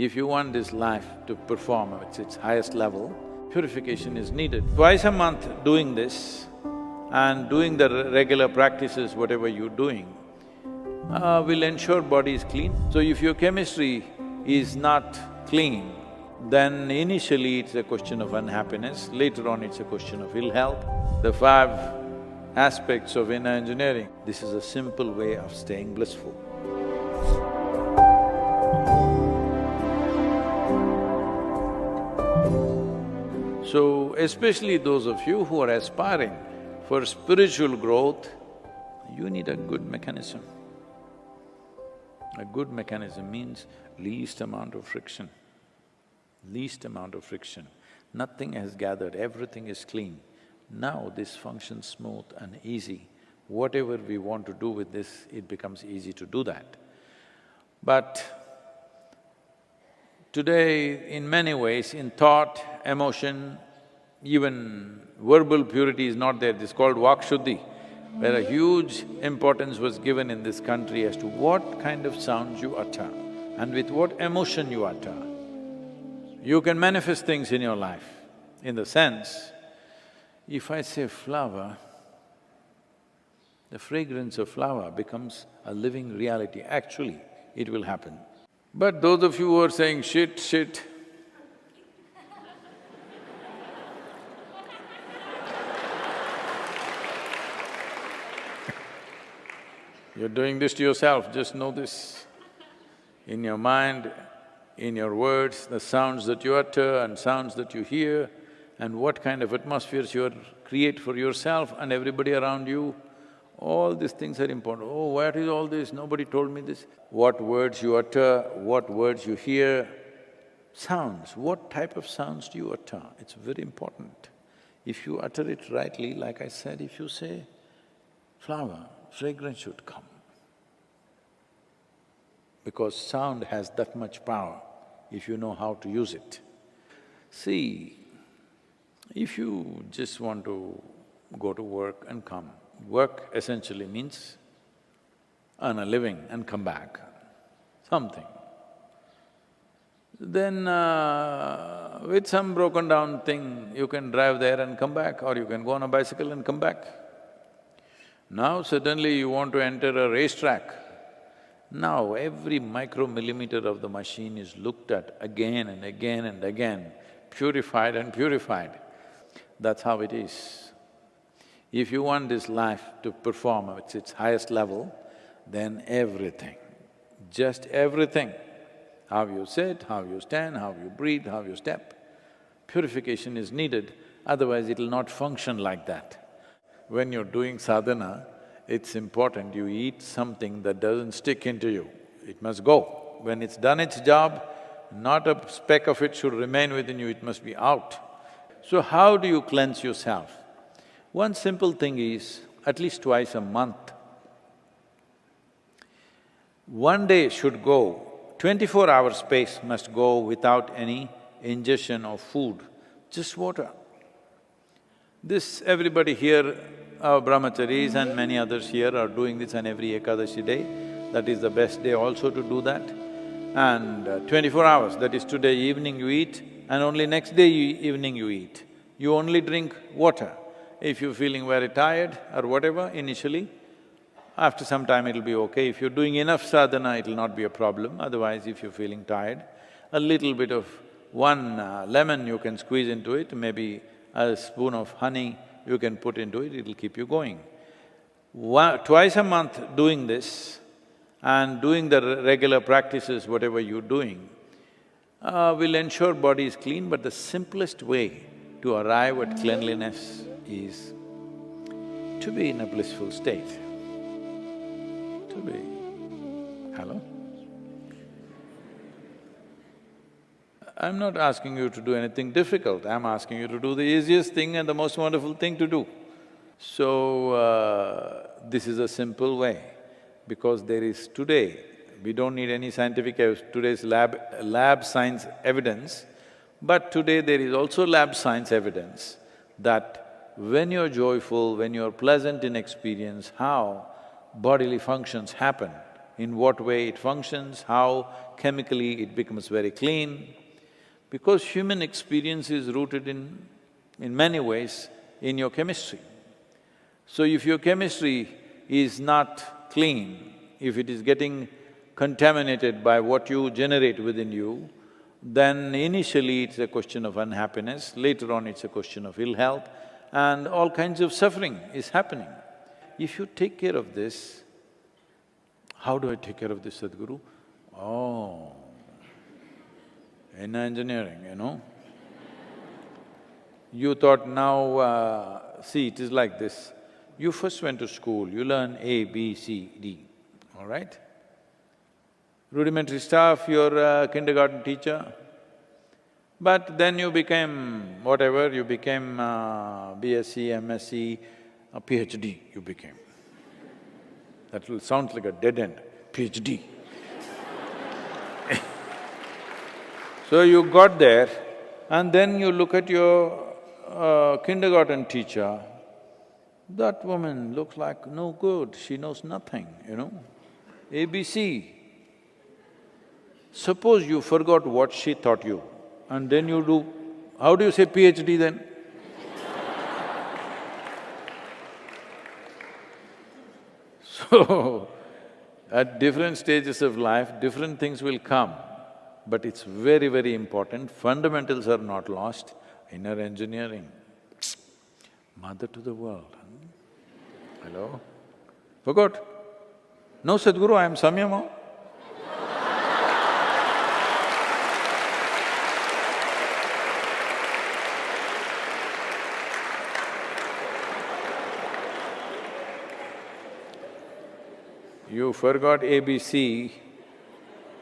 If you want this life to perform at its highest level, purification is needed. Twice a month doing this and doing the regular practices, whatever you're doing, will ensure body is clean. So if your chemistry is not clean, then initially it's a question of unhappiness, later on it's a question of ill health. The 5 aspects of inner engineering, this is a simple way of staying blissful. So, especially those of you who are aspiring for spiritual growth, you need a good mechanism. A good mechanism means least amount of friction. Least amount of friction. Nothing has gathered, everything is clean. Now this functions smooth and easy. Whatever we want to do with this, it becomes easy to do that. But today, in many ways, in thought, emotion, even verbal purity is not there. This is called Vak Shuddhi, where a huge importance was given in this country as to what kind of sounds you utter and with what emotion you utter. You can manifest things in your life, in the sense, if I say flower, the fragrance of flower becomes a living reality. Actually, it will happen. But those of you who are saying shit, shit, you're doing this to yourself, just know this. In your mind, in your words, the sounds that you utter and sounds that you hear, and what kind of atmospheres you create for yourself and everybody around you, all these things are important. Oh, what is all this? Nobody told me this. What words you utter, what words you hear, sounds, what type of sounds do you utter? It's very important. If you utter it rightly, like I said, if you say flower, fragrance should come. Because sound has that much power if you know how to use it. See, if you just want to go to work and come, work essentially means earn a living and come back, something. Then with some broken down thing, you can drive there and come back, or you can go on a bicycle and come back. Now suddenly you want to enter a racetrack. Now every micromillimeter of the machine is looked at again and again and again, purified and purified. That's how it is. If you want this life to perform at its highest level, then everything, just everything, how you sit, how you stand, how you breathe, how you step, purification is needed, otherwise it'll not function like that. When you're doing sadhana, it's important you eat something that doesn't stick into you, it must go. When it's done its job, not a speck of it should remain within you, it must be out. So how do you cleanse yourself? One simple thing is, at least twice a month, one day should go, 24-hour space must go without any ingestion of food, just water. This everybody here, our brahmacharis and many others here are doing this on every Ekadashi day. That is the best day also to do that. And 24 hours, that is today evening you eat and only next day evening you eat. You only drink water. If you're feeling very tired or whatever initially, after some time it'll be okay. If you're doing enough sadhana, it'll not be a problem. Otherwise, if you're feeling tired, a little bit of one lemon you can squeeze into it, maybe a spoon of honey you can put into it, it'll keep you going. Twice a month doing this and doing the regular practices, whatever you're doing, will ensure body is clean, but the simplest way to arrive at cleanliness is to be in a blissful state. To be… Hello? I'm not asking you to do anything difficult, I'm asking you to do the easiest thing and the most wonderful thing to do. So, this is a simple way, because there is today, we don't need any scientific today's lab science evidence, but today there is also lab science evidence that when you're joyful, when you're pleasant in experience, how bodily functions happen in what way it functions, how chemically it becomes very clean. Because human experience is rooted in many ways in your chemistry. So if your chemistry is not clean, if it is getting contaminated by what you generate within you, then initially it's a question of unhappiness, later on it's a question of ill health, and all kinds of suffering is happening. If you take care of this, how do I take care of this, Sadhguru? Oh, in engineering, you know. You thought now, see, it is like this. You first went to school, you learn A, B, C, D, all right? Rudimentary stuff, you're a kindergarten teacher. But then you became whatever, you became BSc, MSc, a PhD you became. That will sound like a dead end, PhD. So you got there, and then you look at your kindergarten teacher, that woman looks like no good, she knows nothing, you know, ABC. Suppose you forgot what she taught you, and then you do… how do you say PhD then? So, at different stages of life, different things will come, but it's very, very important, fundamentals are not lost. Inner engineering, mother to the world, huh? Hello? Forgot? No, Sadhguru, I am Samyama. You forgot ABC,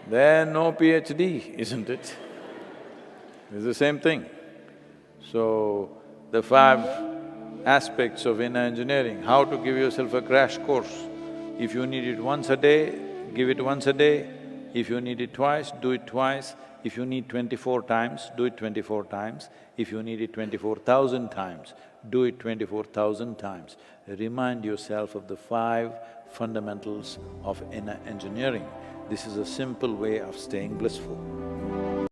then no PhD, isn't it? It's the same thing. So, the 5 aspects of inner engineering, how to give yourself a crash course. If you need it once a day, give it once a day. If you need it twice, do it twice. If you need 24 times, do it 24 times. If you need it 24,000 times, do it 24,000 times. Remind yourself of the 5 fundamentals of inner engineering. This is a simple way of staying blissful.